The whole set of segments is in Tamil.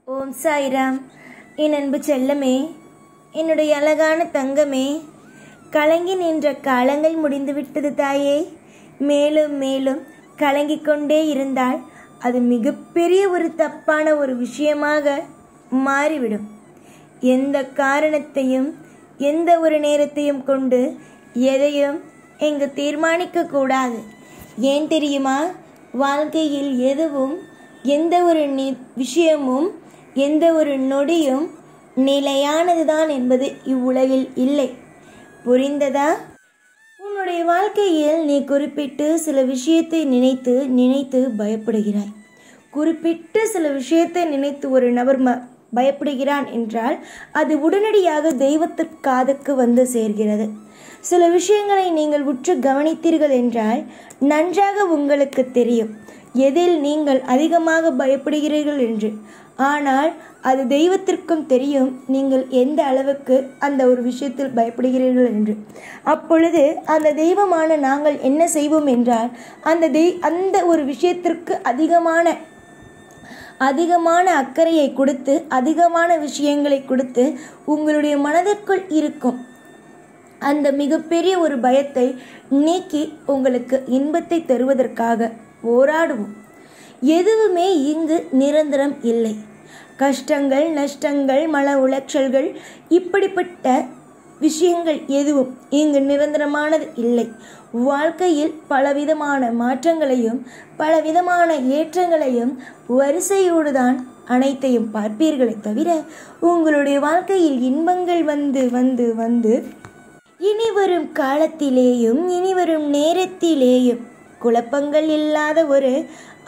ஓம் சாய்ராம். என் அன்பு செல்லமே, என்னுடைய அழகான தங்கமே, கலங்கி நின்ற காலங்கள் முடிந்துவிட்டது தாயே. மேலும் மேலும் கலங்கிக் கொண்டே இருந்தால் அது மிகப்பெரிய ஒரு தப்பான ஒரு விஷயமாக மாறிவிடும். எந்த காரணத்தையும் எந்த ஒரு நேரத்தையும் கொண்டு எதையும் இங்கு தீர்மானிக்க கூடாது. ஏன் தெரியுமா? வாழ்க்கையில் எதுவும் எந்த ஒரு விஷயமும் எந்த ஒரு நொடியும் நிலையானதுதான் என்பது இவ்வுலகில் இல்லை. புரிந்ததா? உன்னுடைய வாழ்க்கையில் நீ குறிப்பிட்டு சில விஷயத்தை நினைத்து நினைத்து பயப்படுகிறாய். குறிப்பிட்டு சில விஷயத்தை நினைத்து ஒரு நபர் பயப்படுகிறான் என்றால் அது உடனடியாக தெய்வத்திற்கு காதுக்கு வந்து சேர்கிறது. சில விஷயங்களை நீங்கள் உற்று கவனித்தீர்கள் என்றால் நன்றாக உங்களுக்கு தெரியும் எதில் நீங்கள் அதிகமாக பயப்படுகிறீர்கள் என்று. ஆனால் அது தெய்வத்திற்கும் தெரியும் நீங்கள் எந்த அளவுக்கு அந்த ஒரு விஷயத்தில் பயப்படுகிறீர்கள் என்று. அப்பொழுது அந்த தெய்வமான நாங்கள் என்ன செய்வோம் என்றால் அந்த ஒரு விஷயத்திற்கு அதிகமான அக்கறையை கொடுத்து அதிகமான விஷயங்களை கொடுத்து உங்களுடைய மனதிற்குள் இருக்கும் அந்த மிகப்பெரிய ஒரு பயத்தை நீக்கி உங்களுக்கு இன்பத்தை தருவதற்காக போராடுவோம். எதுவுமே இங்கு நிரந்தரம் இல்லை. கஷ்டங்கள், நஷ்டங்கள், மன உளைச்சல்கள், இப்படிப்பட்ட விஷயங்கள் எதுவும் இங்கு நிரந்தரமானது இல்லை. வாழ்க்கையில் பலவிதமான மாற்றங்களையும் பலவிதமான ஏற்றங்களையும் வரிசையோடு தான் அனைத்தையும் பார்ப்பீர்களே தவிர உங்களுடைய வாழ்க்கையில் இன்பங்கள் வந்து வந்து வந்து இனி வரும் காலத்திலேயும் இனி வரும் நேரத்திலேயும் குழப்பங்கள் இல்லாத ஒரு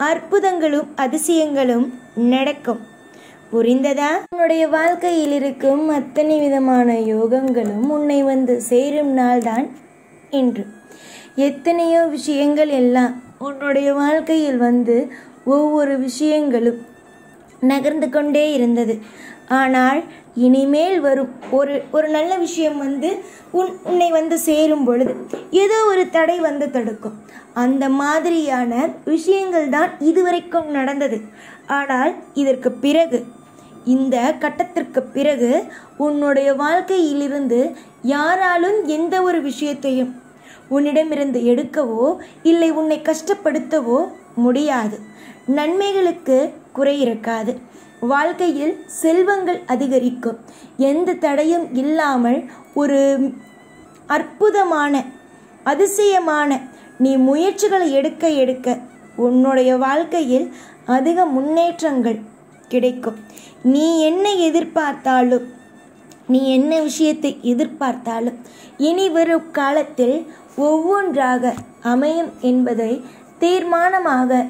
அற்புதங்களும் அதிசயங்களும் நடக்கும். புரிந்ததா? உன்னுடைய வாழ்க்கையில் இருக்கும் அத்தனை விதமான யோகங்களும் உன்னை வந்து சேரும் நாள்தான் இன்று. எத்தனையோ விஷயங்கள் எல்லாம் உன்னுடைய வாழ்க்கையில் வந்து ஒவ்வொரு விஷயங்களும் நகர்ந்து கொண்டே இருந்தது. ஆனால் இனிமேல் வரும் ஒரு நல்ல விஷயம் வந்து உன்னை வந்து சேரும் பொழுது ஏதோ ஒரு தடை வந்து தடுக்கும். அந்த மாதிரியான விஷயங்கள் தான் இதுவரைக்கும் நடந்தது. ஆனால் இதற்கு பிறகு, இந்த கட்டத்திற்கு பிறகு உன்னுடைய வாழ்க்கையிலிருந்து யாராலும் எந்த ஒரு விஷயத்தையும் உன்னிடமிருந்து எடுக்கவோ இல்லை உன்னை கஷ்டப்படுத்தவோ முடியாது. நன்மைகளுக்கு குறை இருக்காது. வாழ்க்கையில் செல்வங்கள் அதிகரிக்கும். எந்த தடையும் இல்லாமல் ஒரு அற்புதமான அதிசயமான நீ முயற்சிகளை எடுக்க உன்னுடைய வாழ்க்கையில் அதிக முன்னேற்றங்கள் கிடைக்கும். நீ என்ன எதிர்பார்த்தாலும் நீ என்ன விஷயத்தை எதிர்பார்த்தாலும் இனி வரும் காலத்தில் ஒவ்வொன்றாக அமையும் என்பதை தீர்மானமாக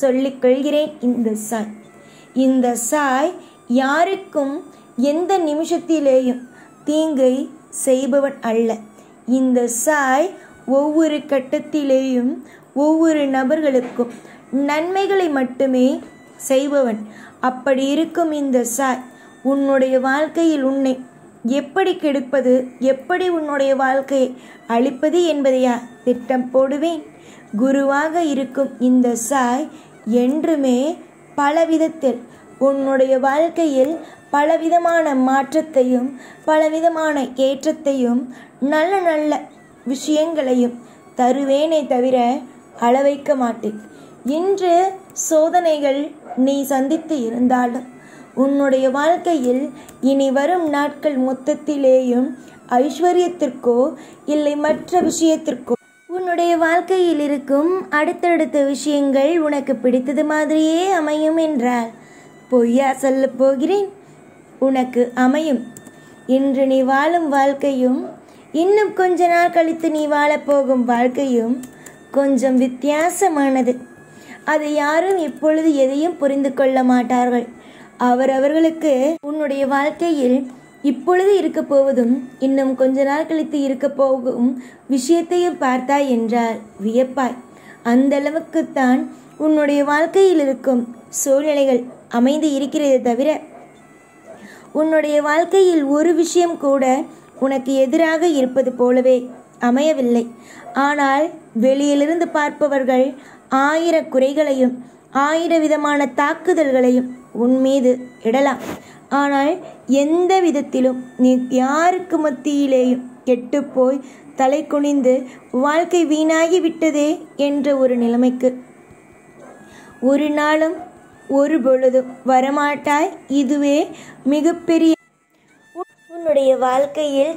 சொல்லிக் கொள்கிறேன். இந்த சாய் யாருக்கும் எந்த நிமிஷத்திலேயும் தீங்கை செய்பவன் அல்ல. இந்த சாய் ஒவ்வொரு கட்டத்திலேயும் ஒவ்வொரு நபர்களுக்கும் நன்மைகளை மட்டுமே செய்பவன். அப்படி இருக்கும் இந்த சாய் உன்னுடைய வாழ்க்கையில் உன்னை எப்படி கெடுப்பது, எப்படி உன்னுடைய வாழ்க்கையை அழிப்பது என்பதையா திட்டம் போடுவேன். குருவாக இருக்கும் இந்த சாய் என்றுமே பலவிதத்தில் உன்னுடைய வாழ்க்கையில் பலவிதமான மாற்றத்தையும் பலவிதமான ஏற்றத்தையும் நல்ல நல்ல விஷயங்களையும் தருவேனே தவிர அளவைக்க மாட்டேன். இன்று சோதனைகள் நீ சந்தித்து இருந்தாலும் உன்னுடைய வாழ்க்கையில் இனி வரும் நாட்கள் மொத்தத்திலேயும் ஐஸ்வர்யத்திற்கோ இல்லை மற்ற விஷயத்திற்கோ உன்னுடைய வாழ்க்கையில் இருக்கும் அடுத்தடுத்த விஷயங்கள் உனக்கு பிடித்தது மாதிரியே அமையும் என்றால் பொய்யா சொல்ல போகிறேன்? உனக்கு அமையும். இன்று நீ வாழும் வாழ்க்கையும் இன்னும் கொஞ்ச நாள் கழித்து நீ வாழப்போகும் வாழ்க்கையும் கொஞ்சம் வித்தியாசமானது. அது யாரும் இப்பொழுது எதையும் புரிந்து கொள்ள மாட்டார்கள். அவரவர்களுக்கு உன்னுடைய வாழ்க்கையில் இப்பொழுது இருக்க போவதும் இன்னும் கொஞ்ச நாள் கழித்து இருக்க போகும் விஷயத்தையும் பார்த்தாய் என்றால் வியப்பாய். அந்த அளவுக்குத்தான் உன்னுடைய வாழ்க்கையில் இருக்கும் சூழ்நிலைகள் அமைந்து இருக்கிறதே தவிர உன்னுடைய வாழ்க்கையில் ஒரு விஷயம் கூட உனக்கு எதிராக இருப்பது போலவே அமையவில்லை. ஆனால் வெளியிலிருந்து பார்ப்பவர்கள் 1000 குறைகளையும் 1000 விதமான தாக்குதல்களையும் உன் மீது இடலாம். ஆனால் எந்த விதத்திலும் நீ யாருக்கு மத்தியிலேயும் கெட்டுப்போய் தலை குனிந்து வாழ்க்கை வீணாகி விட்டதே என்ற ஒரு நிலைமைக்கு ஒரு நாளும் ஒரு பொழுதும் வரமாட்டாய். இதுவே மிகப்பெரிய உன்னுடைய வாழ்க்கையில்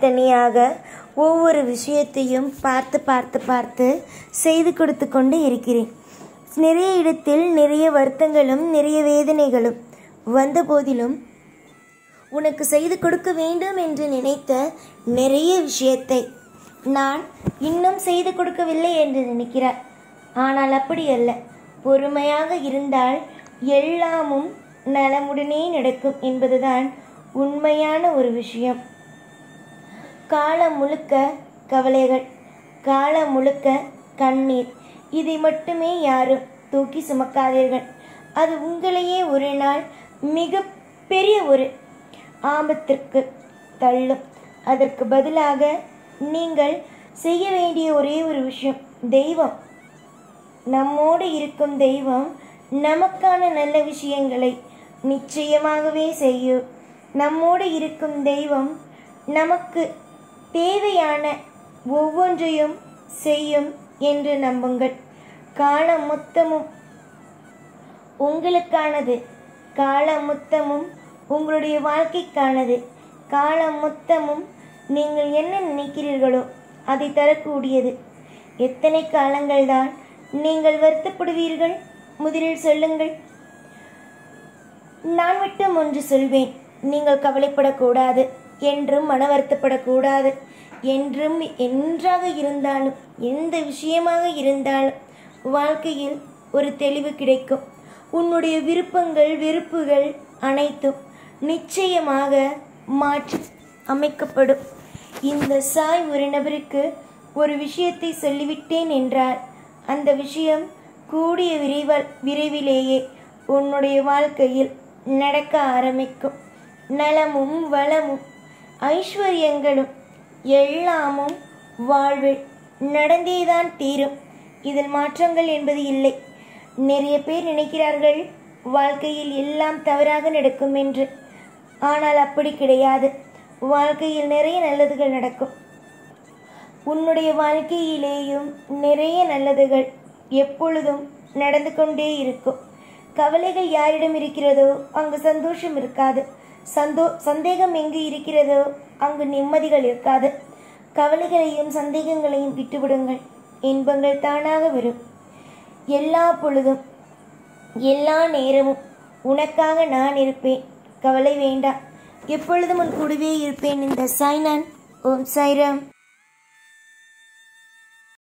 தனியாக ஒவ்வொரு விஷயத்தையும் பார்த்து பார்த்து பார்த்து செய்து கொடுத்து கொண்டு இருக்கிறேன். நிறைய இடத்தில் நிறைய வருத்தங்களும் நிறைய வேதனைகளும் வந்த போதிலும் உனக்கு செய்து கொடுக்க வேண்டும் என்று நினைத்த நிறைய விஷயத்தை நான் இன்னும் செய்து கொடுக்கவில்லை என்று நினைக்கிறார். ஆனால் அப்படி அல்ல. பொறுமையாக இருந்தால் எல்லாமும் நலமுடனே நடக்கும் என்பதுதான் உண்மையான ஒரு விஷயம். காலம் முழுக்க கவலைகள், காலம் முழுக்க கண்ணீர், இதை மட்டுமே யாரும் தூக்கி சுமக்காதீர்கள். அது உங்களையே ஒரு நாள் மிக பெரிய ஒரு ஆபத்திற்கு தள்ளும். அதற்கு பதிலாக நீங்கள் செய்ய வேண்டிய ஒரே ஒரு விஷயம், தெய்வம் நம்மோடு இருக்கும் தெய்வம் நமக்கான நல்ல விஷயங்களை நிச்சயமாகவே செய்யும். நம்மோடு இருக்கும் தெய்வம் நமக்கு தேவையான ஒவ்வொன்றையும் செய்யும் என்று நம்புங்கள். காலம் மொத்தமும் உங்களுக்கானது, காலம் மொத்தமும் உங்களுடைய வாழ்க்கைக்கானது, காலம் மொத்தமும் நீங்கள் என்ன நினைக்கிறீர்களோ அதை தரக்கூடியது. எத்தனை காலங்கள்தான் நீங்கள் வருத்தப்படுவீர்கள்? முதலில் சொல்லுங்கள். நான் மட்டும் ஒன்று சொல்வேன், நீங்கள் கவலைப்படக்கூடாது, என்றும் மன வருத்தப்படக்கூடாது. என்றும் என்றாக இருந்தாலும் எந்த விஷயமாக இருந்தாலும் வாழ்க்கையில் ஒரு தெளிவு கிடைக்கும். உன்னுடைய விருப்பங்கள் வெறுப்புகள் அனைத்தும் நிச்சயமாக மாற்றி அமைக்கப்படும். இந்த சாய் ஒரு நபருக்கு ஒரு விஷயத்தை சொல்லிவிட்டேன் என்றால் அந்த விஷயம் கூடிய விரைவிலேயே உன்னுடைய வாழ்க்கையில் நடக்க ஆரம்பிக்கும். நலமும் வளமும் ஐஸ்வர்யங்களும் எல்லாமும் வாழ்வில் நடந்தேதான் தீரும். இதில் மாற்றங்கள் என்பது இல்லை. நிறைய பேர் நினைக்கிறார்கள் வாழ்க்கையில் எல்லாம் தவறாக நடக்கும் என்று. ஆனால் அப்படி கிடையாது. வாழ்க்கையில் நிறைய நல்லதுகள் நடக்கும். உன்னுடைய வாழ்க்கையிலேயும் நிறைய நல்லதுகள் எப்பொழுதும் நடந்து கொண்டே இருக்கும். கவலைகள் யாரிடம் இருக்கிறதோ அங்கு சந்தோஷம் இருக்காது. சந்தேகம் எங்கு இருக்கிறதோ அங்கு நிம்மதிகள் இருக்காது. கவலைகளையும் சந்தேகங்களையும் விட்டுவிடுங்கள், இன்பங்கள் தானாக வரும். எல்லா பொழுதும் எல்லா நேரமும் உனக்காக நான் இருப்பேன், கவலை வேண்டாம். எப்பொழுதும் உன் கூடவே இருப்பேன். இந்த சாய்நான். ஓம் சாய்ராம்.